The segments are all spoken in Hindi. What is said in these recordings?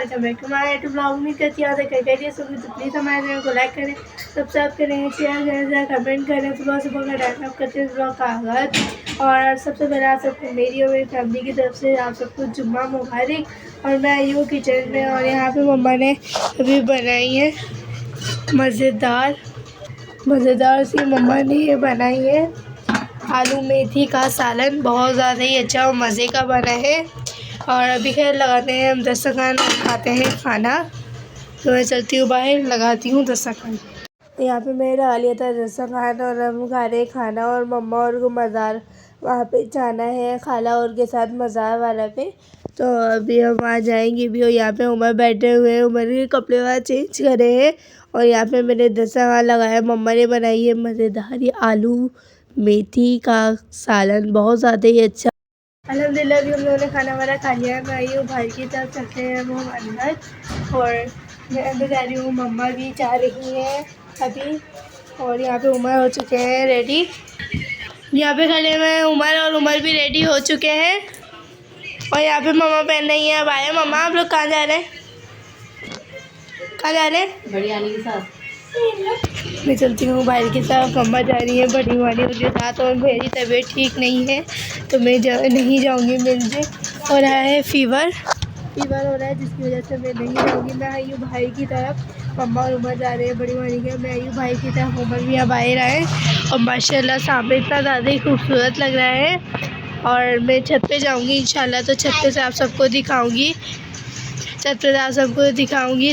Welcome back to my YouTube blog. उम्मीद करती हूँ करिए सुनिए तो प्लीज़ हमारे चैनल को लाइक करें, सब्सक्राइब करें, शेयर करें, कमेंट करें। सुबह सुबह का टाइम आप करते हैं ब्लॉग का आगाज़। और सबसे पहले आप सबको मेरी और मेरी फैमिली की तरफ से आप सबको जुम्मा मुबारक। और मैं आई हूँ किचन में और यहाँ पे मम्मा ने अभी बनाई है मज़ेदार सी मम्मा ने ये बनाई है आलू मेथी का सालन। बहुत ज़्यादा ही अच्छा और मज़े का बना है। और अभी खैर लगाते हैं हम दस्तरखान और खाते हैं खाना। तो मैं चलती हूँ बाहर, लगाती हूँ दस्तरखान। यहाँ पे मैं लगा लिया था दस्तरखान और हम खा रहे हैं खाना। और मम्मा और को मज़ार वहाँ पे जाना है खाला और के साथ मज़ार वाला पे। तो अभी हम वहाँ जाएंगे भी। और यहाँ पे उमर बैठे हुए हैं, उमर के कपड़े वहाँ चेंज करे हैं। और यहाँ पे मैंने दस्तरखान लगाया, मम्मा ने बनाई है मज़ेदार ये आलू मेथी का सालन, बहुत ज़्यादा ही अच्छा। अल्हम्दुलिल्लाह भी हम लोगों ने खाना वाना खा लिया है। मैं आई हूँ भाई की तरफ, चलते हैं वो अंदर। और मैं अंदर जा रही हूँ, मम्मा भी जा रही हैं अभी। और यहाँ पे उमर हो चुके हैं रेडी, यहाँ पे खड़े हुए हैं उमर, और उमर भी रेडी हो चुके हैं। और यहाँ पे मम्मा पहन रही हैं। अब आए मम्मा, आप लोग कहाँ जा रहे हैं? कहाँ जा रहे हैं? बड़ी आने के साथ मैं चलती हूँ बाहर की तरफ, मम्मा जा रही है बड़ी वाली उनके साथ। और मेरी तबीयत ठीक नहीं है तो मैं नहीं जाऊँगी। मुझे हो रहा है फीवर हो रहा है, जिसकी वजह से मैं नहीं जाऊँगी। मैं आई हूँ भाई की तरफ, मम्मा और उमर जा रहे हैं बड़ी वाली के। मैं आई हूँ भाई की तरफ, उमर भी अब बाहर आए। और माशाल्लाह सामने इतना ज़्यादा ही खूबसूरत लग रहा है। और मैं छत पे जाऊँगी इंशाल्लाह, तो छत पे से आप सबको दिखाऊँगी।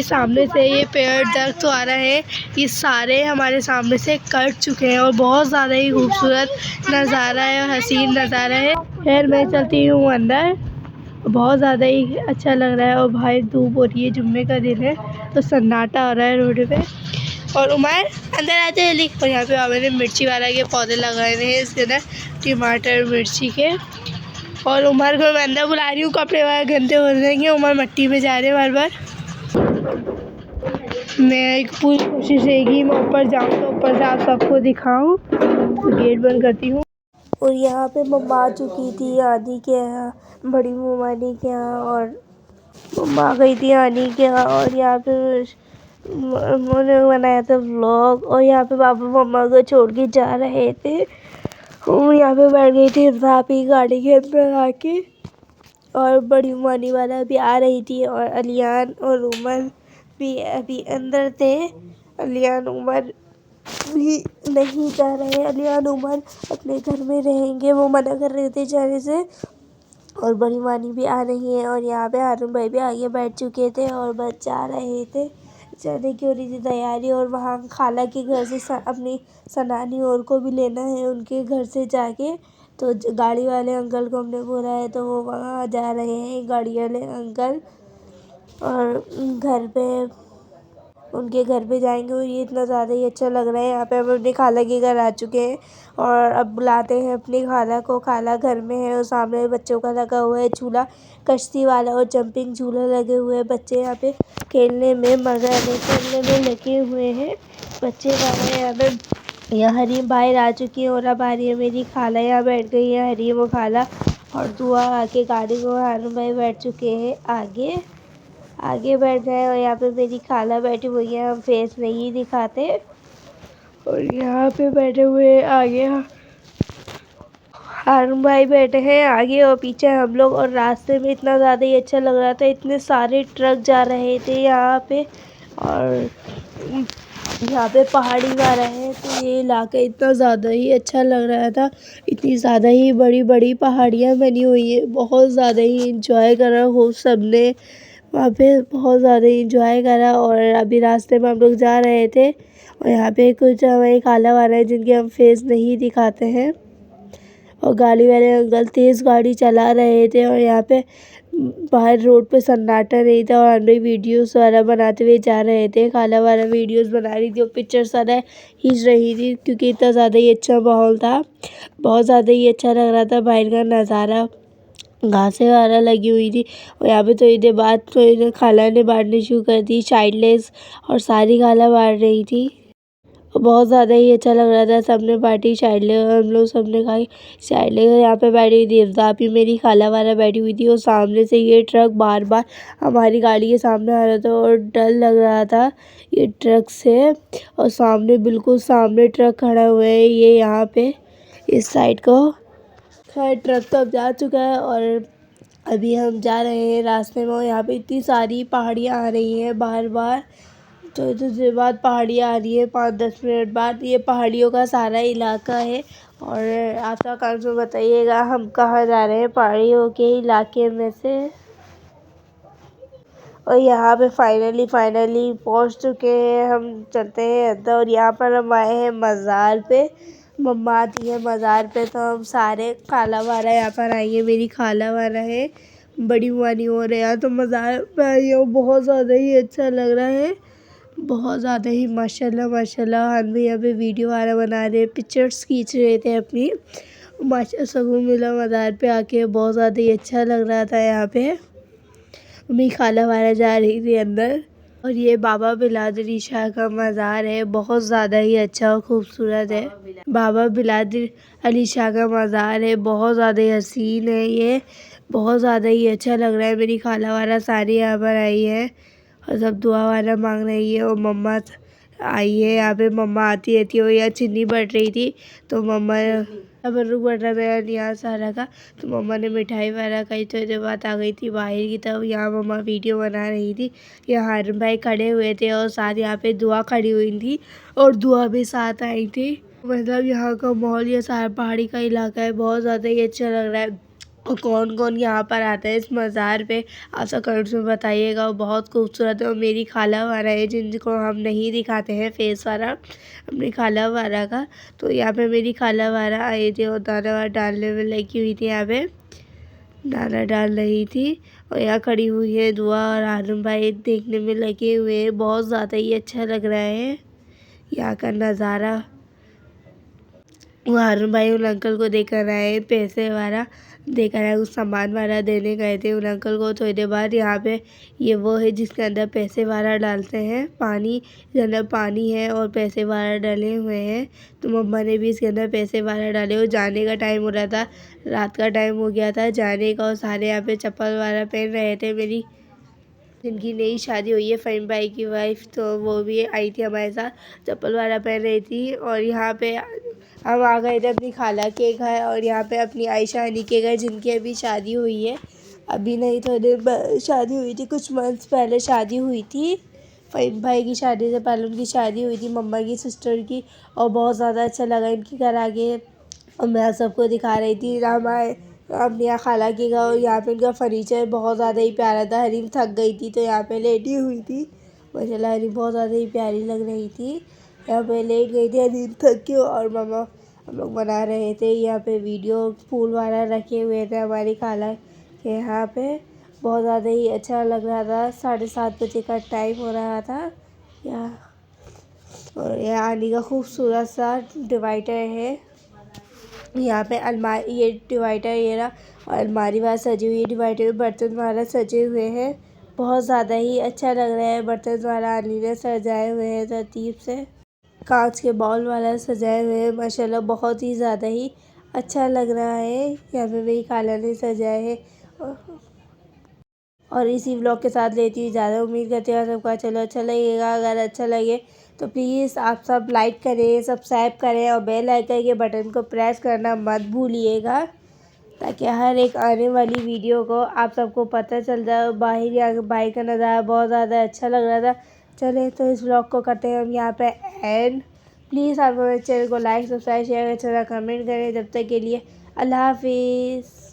सामने से ये पेड़ दरख्त तो आ रहा है, ये सारे हमारे सामने से कट चुके हैं। और बहुत ज़्यादा ही खूबसूरत नज़ारा है और हसीन नज़ारा है। खैर मैं चलती हूँ अंदर, बहुत ज़्यादा ही अच्छा लग रहा है। और बाहर धूप हो रही है, जुम्मे का दिन है तो सन्नाटा हो रहा है रोड पे। और उमर अंदर आते जल्दी। और यहाँ पे बाबा ने मिर्ची वाला के पौधे लगाए हैं, इसके अंदर टमाटर मिर्ची के। और उमर को मैं अंदर बुला रही हूँ, कपड़े वगैरह गंदे हो जाएंगे। उमर मिट्टी में जा रहे हैं बार बार। मैं एक पूरी कोशिश रहेगी मैं ऊपर जाऊँ तो ऊपर से आप सबको दिखाऊँ। तो गेट बंद करती हूँ। और यहाँ पे मम्मा आ चुकी थी आनी के यहाँ, बड़ी ममानी के यहाँ। और मम्मा आ गई थी आनी के यहाँ। और यहाँ पे उन्होंने बनाया था व्लॉग। और यहाँ पे पापा मम्मा को छोड़ के जा रहे थे। वो यहाँ पे बैठ गई थी भाभी गाड़ी के अंदर आके। और बड़ी ममानी वाला भी आ रही थी। और अलियान और उमर भी अभी अंदर थे। अलियान उमर भी नहीं जा रहे, अलियान उमर अपने घर में रहेंगे, वो मना कर रहे थे जाने से। और बड़ी मानी भी आ रही है। और यहाँ पे हारून भाई भी आगे बैठ चुके थे और बस जा रहे थे, जाने की हो रही थी तैयारी। और वहाँ खाला के घर से अपनी सनानी और को भी लेना है उनके घर से जाके। तो गाड़ी वाले अंकल को हमने बोला है तो वो वहाँ जा रहे हैं गाड़ी वाले अंकल। और उनके घर पे जाएंगे। और ये इतना ज़्यादा ही अच्छा लग रहा है। यहाँ पे हम अपनी खाला के घर आ चुके हैं और अब बुलाते हैं अपनी खाला को। खाला घर में है और सामने बच्चों का लगा हुआ है झूला, कश्ती वाला और जंपिंग झूला लगे हुए हैं। बच्चे यहाँ पे खेलने में मज़ा करने में लगे हुए हैं बच्चे वाले। यहाँ पे यहाँ हरीम बाहर आ चुकी है और अब आ रही है मेरी खाला, यहाँ बैठ गई है हरीम और खाला। और दुआ आके गाड़ी को हारून भाई बैठ चुके हैं आगे बैठ गए। और यहाँ पे मेरी खाला बैठी हुई है, हम फेस नहीं दिखाते। और यहाँ पे बैठे हुए आगे हारून भाई बैठे हैं आगे और पीछे हम लोग। और रास्ते में इतना ज़्यादा ही अच्छा लग रहा था, इतने सारे ट्रक जा रहे थे यहाँ पे। और यहाँ पे पहाड़ी वाला है तो ये इलाका इतना ज़्यादा ही अच्छा लग रहा था। इतनी ज़्यादा ही बड़ी बड़ी पहाड़ियाँ बनी हुई है, बहुत ज़्यादा ही इंजॉय करा हो सबने वहाँ पे, बहुत ज़्यादा इंजॉय करा। और अभी रास्ते में हम लोग जा रहे थे और यहाँ पे कुछ हमारे खाला वाला है जिनके हम फेस नहीं दिखाते हैं। और गाड़ी वाले अंकल तेज़ गाड़ी चला रहे थे और यहाँ पे बाहर रोड पे सन्नाटा नहीं था। और हम लोग वीडियोस वाला बनाते हुए जा रहे थे, खाला वाला वीडियोस बना रही थी और पिक्चर्स सारा खींच रही थी क्योंकि इतना ज़्यादा ही अच्छा माहौल था, बहुत ज़्यादा ही अच्छा लग रहा था। बाहर का नज़ारा, घासें वगैरह लगी हुई थी। और यहाँ पे थोड़ी देर बाद तो खाला ने बांटनी शुरू कर दी चाइल्डलेस, और सारी खाला बांट रही थी। बहुत ज़्यादा ही अच्छा लग रहा था। सबने पार्टी साइड ले हम लोग सबने खाई साइड ले यहाँ पे बैठी हुई थी अफ्ताब मेरी खाला वाला बैठी हुई थी और सामने से ये ट्रक बार बार हमारी गाड़ी के सामने आ रहा था और डर लग रहा था ये ट्रक से। और सामने बिल्कुल सामने ट्रक खड़ा हुआ है ये यहाँ पे इस साइड को। खैर ट्रक तो अब जा चुका है और अभी हम जा रहे हैं रास्ते में और यहाँ पे इतनी सारी पहाड़ियाँ आ रही हैं बार बार। तो इतनी देर बाद पहाड़ियाँ आ रही है 5-10 मिनट बाद। ये पहाड़ियों का सारा इलाका है और आपका कमेंट में बताइएगा हम कहाँ जा रहे हैं पहाड़ियों के इलाके में से। और यहाँ पे फाइनली पहुँच चुके हैं। हम चलते हैं अंदर और यहाँ पर हम आए हैं मज़ार पे। मम्मा आती है मज़ार पे तो हम सारे खाला वाला यहाँ पर आई है। मेरी खाला वाला है बड़ी वानी हो रहे हैं तो मज़ार पे आई है। बहुत ज़्यादा ही अच्छा लग रहा है बहुत ज़्यादा ही माशाल्लाह माशाल्लाह। हम भी यहाँ पे वीडियो वाला बना रहे पिक्चर्स खींच रहे थे अपनी। माशा सुकून मिला मज़ार पे आके बहुत ज़्यादा ही अच्छा लग रहा था यहाँ पे। मेरी खाला वाला जा रही थी अंदर। और ये बाबा बिलादरी शाह का मज़ार है बहुत ज़्यादा ही अच्छा और खूबसूरत है। बाबा बिलादरी अली शाह का मज़ार है बहुत ज़्यादा ही हसीन है ये बहुत ज़्यादा ही अच्छा लग रहा है। मेरी खाला वाला सारी यहाँ पर आई है और सब दुआ वाला मांग रही है। और मम्मा आई है यहाँ पे। मम्मा आती रहती है और यहाँ चीनी बट रही थी तो मम्मा रुक बट रहा था यहाँ सारा का तो मम्मा ने मिठाई वगैरह खाई। तो इधर बात आ गई थी बाहर की तरफ। यहाँ मम्मा वीडियो बना रही थी। यहाँ हारून भाई खड़े हुए थे और साथ यहाँ पे दुआ खड़ी हुई थी और दुआ भी साथ आई थी। मतलब यहाँ का माहौल ये सारा पहाड़ी का इलाका है बहुत ज़्यादा ही अच्छा लग रहा है। और कौन कौन यहाँ पर आता है इस मज़ार पे आप सब कमेंट्स में बताइएगा। और बहुत खूबसूरत है और मेरी खाला वाला है जिनको हम नहीं दिखाते हैं फेस वाला अपनी खाला वाला का। तो यहाँ पे मेरी खाला वाला आए थे और दाना वाना डालने में लगी हुई थी। यहाँ पे दाना डाल रही थी और यहाँ खड़ी हुई है दुआ और आलम भाई देखने में लगे हुए हैं। बहुत ज़्यादा ही अच्छा लग रहा है यहाँ का नज़ारा। वो हारून भाई उन अंकल को देकर आए पैसे वाला देकर आए कुछ सामान वाला देने गए थे उन अंकल को। थोड़ी देर बाद यहाँ पे ये वो है जिसके अंदर पैसे वाला डालते हैं पानी इसके अंदर पानी है और पैसे वाला डाले हुए हैं। तो मम्मा ने भी इसके अंदर पैसे वाला डाले और जाने का टाइम हो रहा था रात का टाइम हो गया था जाने का। और सारे यहाँ पे चप्पल वाला पहन रहे थे। मेरी जिनकी नई शादी हुई है फ़हीम भाई की वाइफ तो वो भी आई थी हमारे साथ चप्पल वाला पहन रही थी। और यहाँ पे हम आ गए थे अपनी खाला के घर और यहाँ पे अपनी आयशा अनी के घर जिनकी अभी शादी हुई है। अभी नहीं थोड़ी देर शादी हुई थी कुछ मंथ्स पहले शादी हुई थी। फ़हीम भाई की शादी से पहले उनकी शादी हुई थी मम्मा की सिस्टर की। और बहुत ज़्यादा अच्छा लगा इनके घर आके और मैं सबको दिखा रही थी हमारे अपनी यहाँ खाला के घर। यहाँ पे इनका फर्नीचर बहुत ज़्यादा ही प्यारा था। हरीम थक गई थी तो यहाँ पे लेटी हुई थी माशाल्लाह हरीम बहुत ज़्यादा ही प्यारी लग रही थी। यहाँ पे लेट गई थी हरीम थक के और मम्मा हम लोग बना रहे थे यहाँ पे वीडियो फूल वाला रखे हुए थे हमारी खाला के यहाँ पे। बहुत ज़्यादा ही अच्छा लग रहा था 7:30 बजे का टाइम हो रहा था यहाँ। और यहाँ आने का खूबसूरत सा डिवाइडर है। यहाँ पे अलमारी ये डिवाइडर ये रहा और अलमारी वाला सजी हुई है डिवाइडर में बर्तन वाला सजे हुए हैं। बहुत ज़्यादा ही अच्छा लग रहा है बर्तन वाला अली ने सजाए हुए हैं तरतीब से। कांच के बाउल वाला सजाए हुए हैं माशाल्लाह बहुत ही ज़्यादा ही अच्छा लग रहा है। यहाँ पे मेरी खाला ने सजाए है। और इसी व्लॉग के साथ लेती हूँ इजाज़त। उम्मीद करती हूँ सबको चलो अच्छा लगेगा। अगर अच्छा लगे तो प्लीज़ आप सब लाइक करें सब्सक्राइब करें और बेल आइकन के बटन को प्रेस करना मत भूलिएगा ताकि हर एक आने वाली वीडियो को आप सबको पता चल जाए। बाहर बाहर का नज़ारा बहुत ज़्यादा अच्छा लग रहा था। चले तो इस व्लॉग को करते हैं हम यहाँ पे एंड। प्लीज़ आप मेरे चैनल को लाइक सब्सक्राइब शेयर अच्छा कमेंट करें। जब तक के लिए अल्लाह हाफिज़।